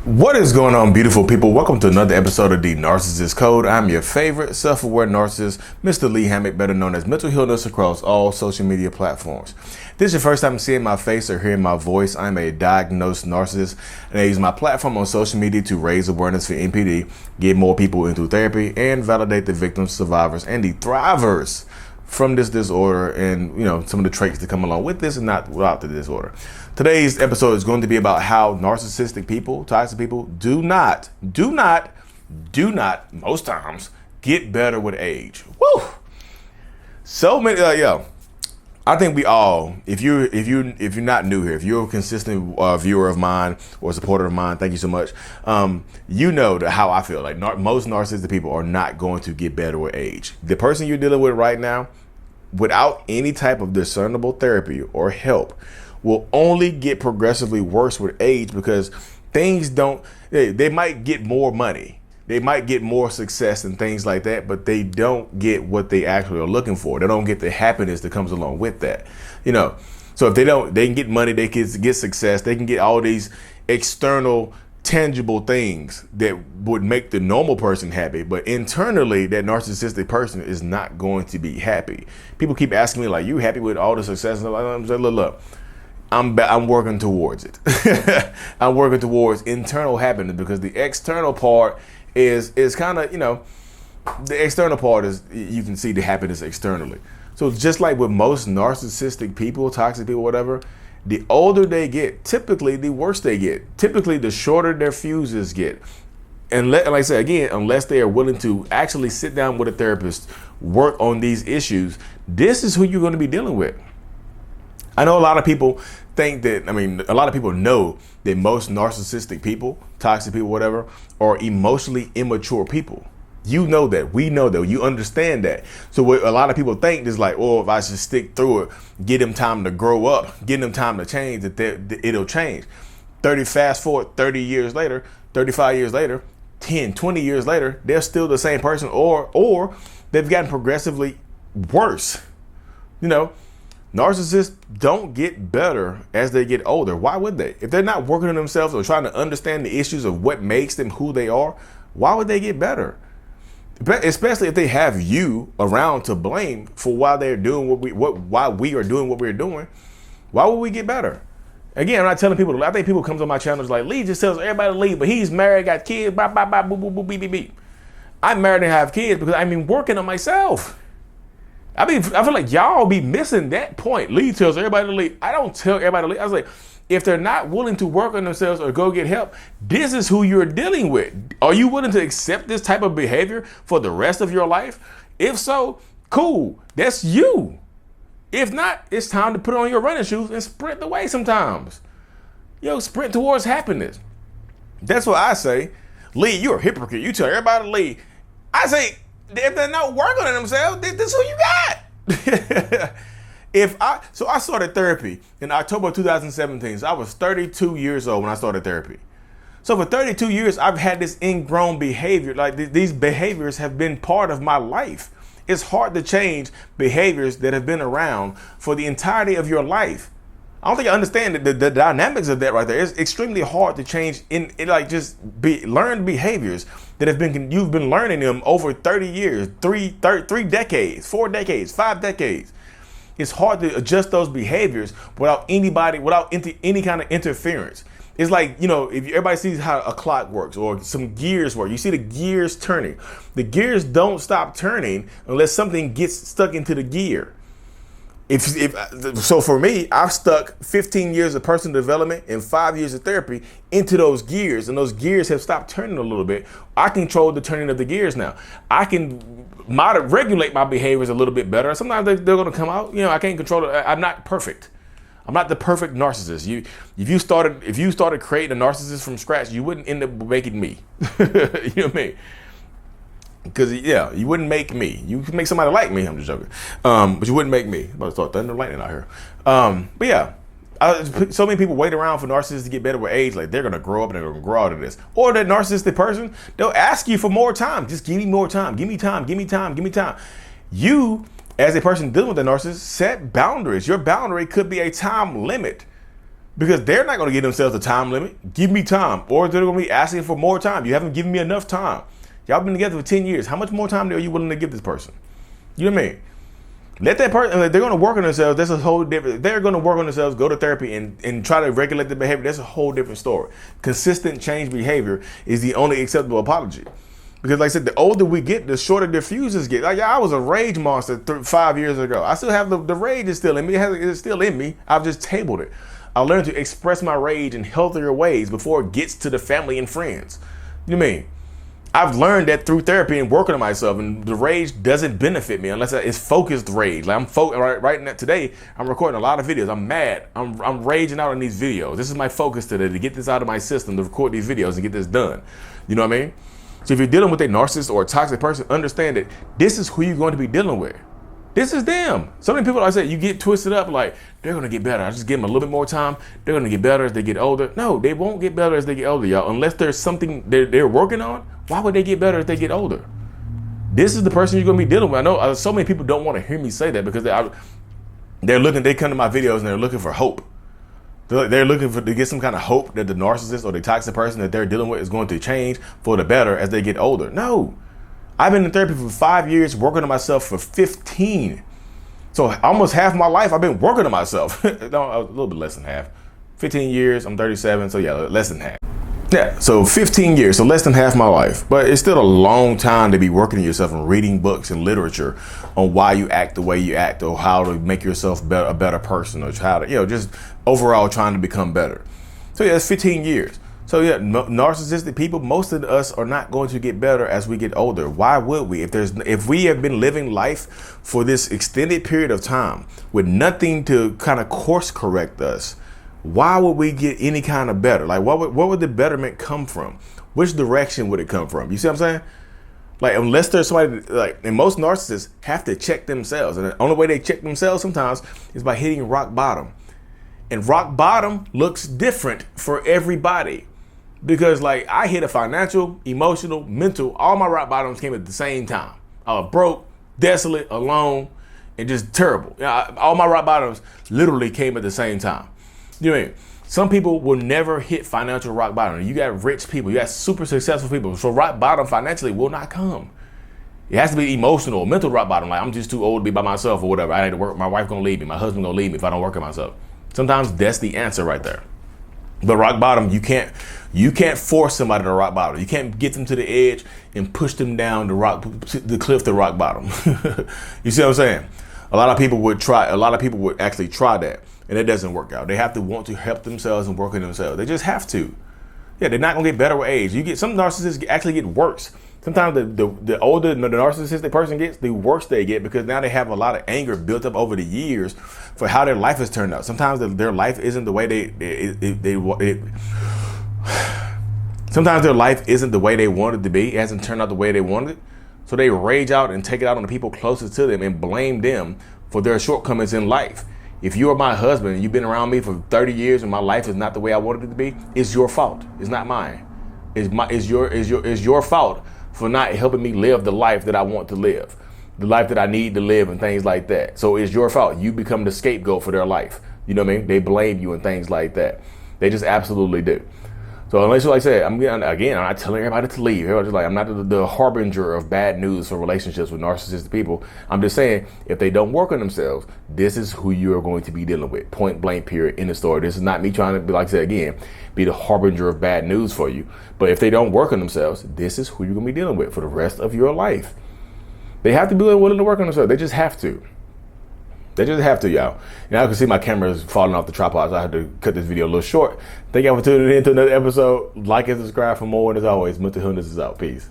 What is going on, beautiful people? Welcome to another episode of The Narcissist Code. I'm your favorite self-aware narcissist, Mr. Lee Hammock, better known as Mental Healness across all social media platforms. If this is your first time seeing my face or hearing my voice, I'm a diagnosed narcissist, and I use my platform on social media to raise awareness for NPD, get more people into therapy, and validate the victims, survivors, and the thrivers from this disorder and, some of the traits that come along with this and not without the disorder. Today's episode is going to be about how narcissistic people, toxic people, do not, most times, get better with age. Woo! So many, I think we all, if you're not new here, if you're a consistent viewer of mine or supporter of mine, thank you so much. You know how I feel. Like most narcissistic people are not going to get better with age. The person you're dealing with right now, without any type of discernible therapy or help, will only get progressively worse with age because things don't, they might get more money. They might get more success and things like that, but they don't get what they actually are looking for. They don't get the happiness that comes along with that. So if they can get money, they can get success, they can get all these external tangible things that would make the normal person happy, but internally that narcissistic person is not going to be happy. People keep asking me, like, you happy with all the success? And I'm like, look, I'm working towards it. I'm working towards internal happiness because the external part is kind of, the external part is, you can see the happiness externally. So just like with most narcissistic people, toxic people, whatever, the older they get, typically the worse they get. Typically the shorter their fuses get. And like I said, again, unless they are willing to actually sit down with a therapist, work on these issues, this is who you're going to be dealing with. I know a lot of people a lot of people know that most narcissistic people, toxic people, whatever, are emotionally immature people. You know that. We know that. You understand that. So what a lot of people think is like, if I should stick through it, get them time to grow up, get them time to change, that it'll change. Fast forward 30 years later, 35 years later, 10, 20 years later, they're still the same person or they've gotten progressively worse. Narcissists don't get better as they get older. Why would they? If they're not working on themselves or trying to understand the issues of what makes them who they are, why would they get better? Especially if they have you around to blame for why they're doing why we are doing what we're doing. Why would we get better? Again, I'm not telling people. I think people comes on my channel like, Lee just tells everybody to leave, but he's married, got kids, blah blah blah, boo boo boo beep beep beep. I'm married and have kids because I've been working on myself. I feel like y'all be missing that point. Lee tells everybody to leave. I don't tell everybody to leave. I was like, if they're not willing to work on themselves or go get help, this is who you're dealing with. Are you willing to accept this type of behavior for the rest of your life? If so, cool. That's you. If not, it's time to put on your running shoes and sprint the way sometimes. Sprint towards happiness. That's what I say. Lee, you're a hypocrite. You tell everybody to leave. I say, if they're not working on themselves, this is who you got. So I started therapy in October 2017. So I was 32 years old when I started therapy. So for 32 years, I've had this ingrown behavior. Like these behaviors have been part of my life. It's hard to change behaviors that have been around for the entirety of your life. I don't think I understand the dynamics of that right there. It's extremely hard to change learned behaviors that you've been learning them over 30 years, 3 decades, 4 decades, 5 decades. It's hard to adjust those behaviors without any kind of interference. It's like, if everybody sees how a clock works or some gears work, you see the gears turning. The gears don't stop turning unless something gets stuck into the gear. So for me, I've stuck 15 years of personal development and 5 years of therapy into those gears, and those gears have stopped turning a little bit. I control the turning of the gears now. I can regulate my behaviors a little bit better. Sometimes they're going to come out. I can't control it. I'm not perfect. I'm not the perfect narcissist. If you started creating a narcissist from scratch, you wouldn't end up making me. You know what I mean? Because you wouldn't make me. You could make somebody like me. I'm just joking. But you wouldn't make me. I'm about to start thunder and lightning out here. So many people wait around for narcissists to get better with age. Like they're gonna grow up and they're gonna grow out of this. Or that narcissistic person, they'll ask you for more time. Just give me more time. Give me time. Give me time. Give me time. You, as a person dealing with a narcissist, set boundaries. Your boundary could be a time limit. Because they're not going to give themselves a time limit. Give me time. Or they're going to be asking for more time. You haven't given me enough time. Y'all been together for 10 years. How much more time are you willing to give this person? You know what I mean? Let that person, they're going to work on themselves. That's a whole different, they're going to work on themselves, go to therapy and try to regulate the behavior. That's a whole different story. Consistent change behavior is the only acceptable apology. Because like I said, the older we get, the shorter the fuses get. Like, I was a rage monster 5 years ago. I still have the rage is still in me. It's still in me. I've just tabled it. I learned to express my rage in healthier ways before it gets to the family and friends. You know what I mean? I've learned that through therapy and working on myself, and the rage doesn't benefit me unless it's focused rage. Like right now today, I'm recording a lot of videos. I'm mad. I'm raging out on these videos. This is my focus today, to get this out of my system, to record these videos and get this done. You know what I mean? So if you're dealing with a narcissist or a toxic person, understand that this is who you're going to be dealing with. This is them. So many people, like I said, you get twisted up like they're going to get better. I just give them a little bit more time. They're going to get better as they get older. No, they won't get better as they get older, y'all. Unless there's something they're working on. Why would they get better as they get older? This is the person you're going to be dealing with. I know so many people don't want to hear me say that because they come to my videos and they're looking for hope. They're looking to get some kind of hope that the narcissist or the toxic person that they're dealing with is going to change for the better as they get older. No. I've been in therapy for 5 years, working on myself for 15. So almost half my life I've been working on myself. No, a little bit less than half. 15 years, I'm 37, so yeah, less than half. Yeah, so 15 years, so less than half my life. But it's still a long time to be working on yourself and reading books and literature on why you act the way you act, or how to make yourself a better person, or how to, just overall trying to become better. So yeah, it's 15 years. So yeah, narcissistic people, most of us are not going to get better as we get older. Why would we? If we have been living life for this extended period of time with nothing to kind of course correct us, why would we get any kind of better? Like, what would the betterment come from? Which direction would it come from? You see what I'm saying? Like, unless there's somebody, like, and most narcissists have to check themselves. And the only way they check themselves sometimes is by hitting rock bottom. And rock bottom looks different for everybody. Because, like, I hit a financial, emotional, mental, all my rock bottoms came at the same time. I was broke, desolate, alone, and just terrible. All my rock bottoms literally came at the same time. You know what I mean? Some people will never hit financial rock bottom. You got rich people, you got super successful people. So rock bottom financially will not come. It has to be emotional, mental rock bottom. Like, I'm just too old to be by myself or whatever. I need to work. My wife gonna leave me. My husband gonna leave me if I don't work on myself. Sometimes that's the answer right there. But rock bottom, you can't force somebody to rock bottom. You can't get them to the edge and push them down the cliff to rock bottom. You see what I'm saying? A lot of people would actually try that, and it doesn't work out. They have to want to help themselves and work on themselves. They just have to. Yeah, they're not gonna get better with age. You get some narcissists actually get worse. Sometimes the older the narcissistic person gets, the worse they get, because now they have a lot of anger built up over the years for how their life has turned out. Sometimes their life isn't the way sometimes their life isn't the way they wanted it to be. It hasn't turned out the way they wanted it. So they rage out and take it out on the people closest to them and blame them for their shortcomings in life. If you are my husband and you've been around me for 30 years and my life is not the way I wanted it to be, it's your fault. It's not mine. It's your fault for not helping me live the life that I want to live, the life that I need to live, and things like that. So it's your fault. You become the scapegoat for their life. You know what I mean? They blame you and things like that. They just absolutely do. So unless, like I said, I'm not telling everybody to leave. Everybody's like, I'm not the harbinger of bad news for relationships with narcissistic people. I'm just saying, if they don't work on themselves, this is who you are going to be dealing with. Point blank, period, in the story. This is not me trying to, like I said again, be the harbinger of bad news for you. But if they don't work on themselves, this is who you're going to be dealing with for the rest of your life. They have to be willing to work on themselves. They just have to. They just have to, y'all. Now I can see my camera is falling off the tripod, so I had to cut this video a little short. Thank y'all for tuning in to another episode. Like and subscribe for more. And as always, Mental Illness is out. Peace.